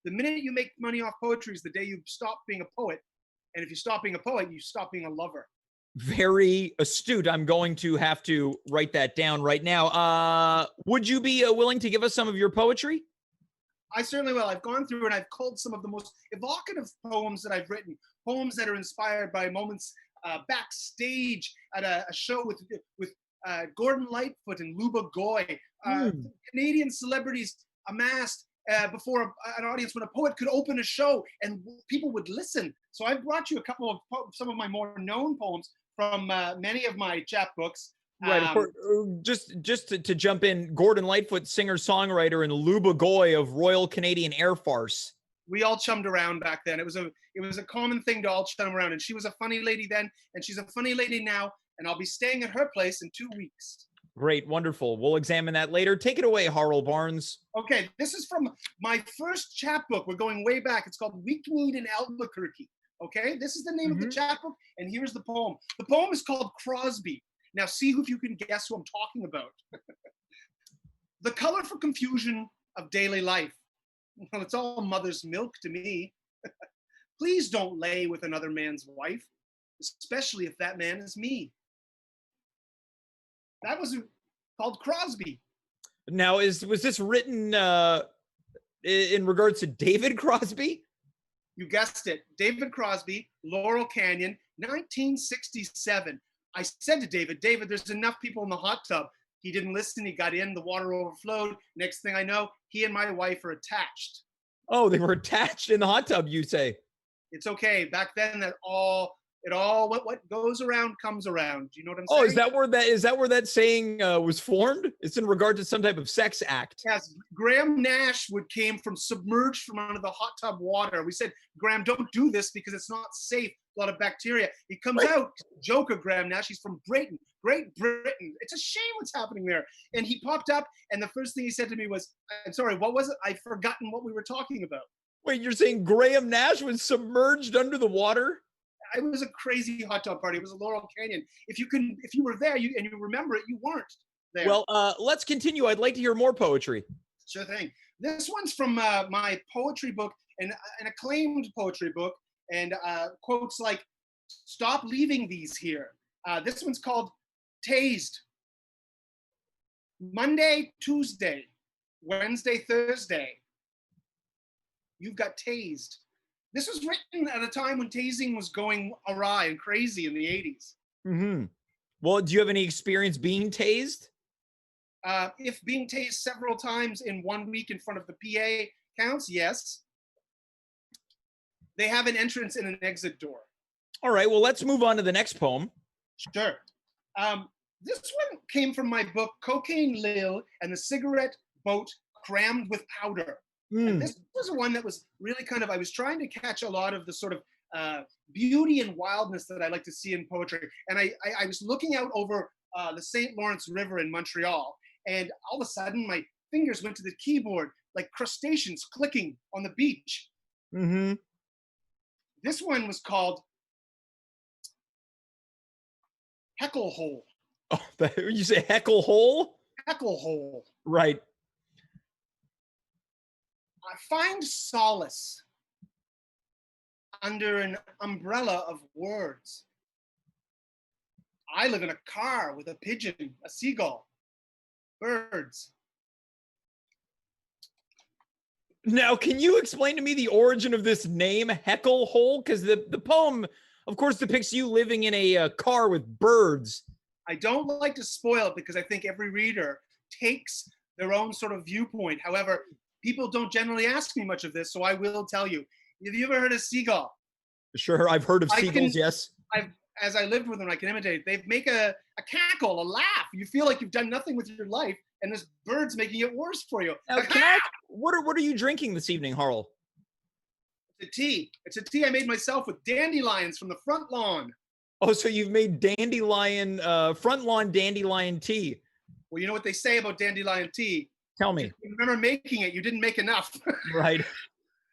The minute you make money off poetry is the day you stop being a poet. And if you stop being a poet, you stop being a lover. Very astute. I'm going to have to write that down right now. Would you be willing to give us some of your poetry? I certainly will. I've gone through and I've culled some of the most evocative poems that I've written, poems that are inspired by moments backstage at a show with Gordon Lightfoot and Luba Goy, Canadian celebrities amassed before an audience when a poet could open a show and people would listen. So I've brought you a couple of some of my more known poems from many of my chapbooks. Right. Just to jump in, Gordon Lightfoot, singer songwriter, and Luba Goy of Royal Canadian Air Force. We all chummed around back then. It was a common thing to all chum around, and she was a funny lady then, and she's a funny lady now. And I'll be staying at her place in 2 weeks. Great, wonderful. We'll examine that later. Take it away, Harl Barnes. Okay, this is from my first chapbook. We're going way back. It's called Weekmead in Albuquerque. Okay, this is the name of the chapbook, and here's the poem. The poem is called Crosby. Now see if you can guess who I'm talking about. The colorful confusion of daily life. Well, it's all mother's milk to me. Please don't lay with another man's wife, especially if that man is me. That was called Crosby. Now, was this written in regards to David Crosby? You guessed it. David Crosby, Laurel Canyon, 1967. I said to David, there's enough people in the hot tub. He didn't listen. He got in. The water overflowed. Next thing I know, he and my wife are attached. Oh, they were attached in the hot tub, you say? It's okay. Back then, what goes around comes around. Do you know what I'm saying? Oh, is that where that saying was formed? It's in regard to some type of sex act. Yes. Graham Nash came from submerged from under the hot tub water. We said, Graham, don't do this because it's not safe. A lot of bacteria. He comes out, joker Graham Nash. He's from Britain, Great Britain. It's a shame what's happening there. And he popped up, and the first thing he said to me was, I'm sorry, what was it? I've forgotten what we were talking about. Wait, you're saying Graham Nash was submerged under the water? It was a crazy hot tub party. It was a Laurel Canyon. If you were there and you remember it, you weren't there. Well, let's continue. I'd like to hear more poetry. Sure thing. This one's from my poetry book, an acclaimed poetry book, and quotes like, "Stop leaving these here." This one's called Tased. Monday, Tuesday, Wednesday, Thursday. You've got tased. This was written at a time when tasing was going awry and crazy in the 80s. Mm-hmm. Well, do you have any experience being tased? If being tased several times in 1 week in front of the PA counts, yes. They have an entrance and an exit door. All right, well, let's move on to the next poem. Sure. This one came from my book, Cocaine Lil and the Cigarette Boat Crammed with Powder. And this was one that was really I was trying to catch a lot of the sort of beauty and wildness that I like to see in poetry. And I was looking out over the St. Lawrence River in Montreal, and all of a sudden my fingers went to the keyboard like crustaceans clicking on the beach. Mm-hmm. This one was called Heckle Hole. Oh, you say heckle hole? Heckle Hole. Right. I find solace under an umbrella of words. I live in a car with a pigeon, a seagull, birds. Now, can you explain to me the origin of this name, Heckle Hole? Because the poem, of course, depicts you living in a car with birds. I don't like to spoil it because I think every reader takes their own sort of viewpoint. However, people don't generally ask me much of this, so I will tell you. Have you ever heard of seagull? Sure, I've heard of seagulls, yes. As I lived with them, I can imitate it. They make a cackle, a laugh. You feel like you've done nothing with your life, and this bird's making it worse for you. Now, what are you drinking this evening, Harl? It's a tea. It's a tea I made myself with dandelions from the front lawn. Oh, so you've made front lawn dandelion tea. Well, you know what they say about dandelion tea? Tell me. If you remember making it, you didn't make enough. Right.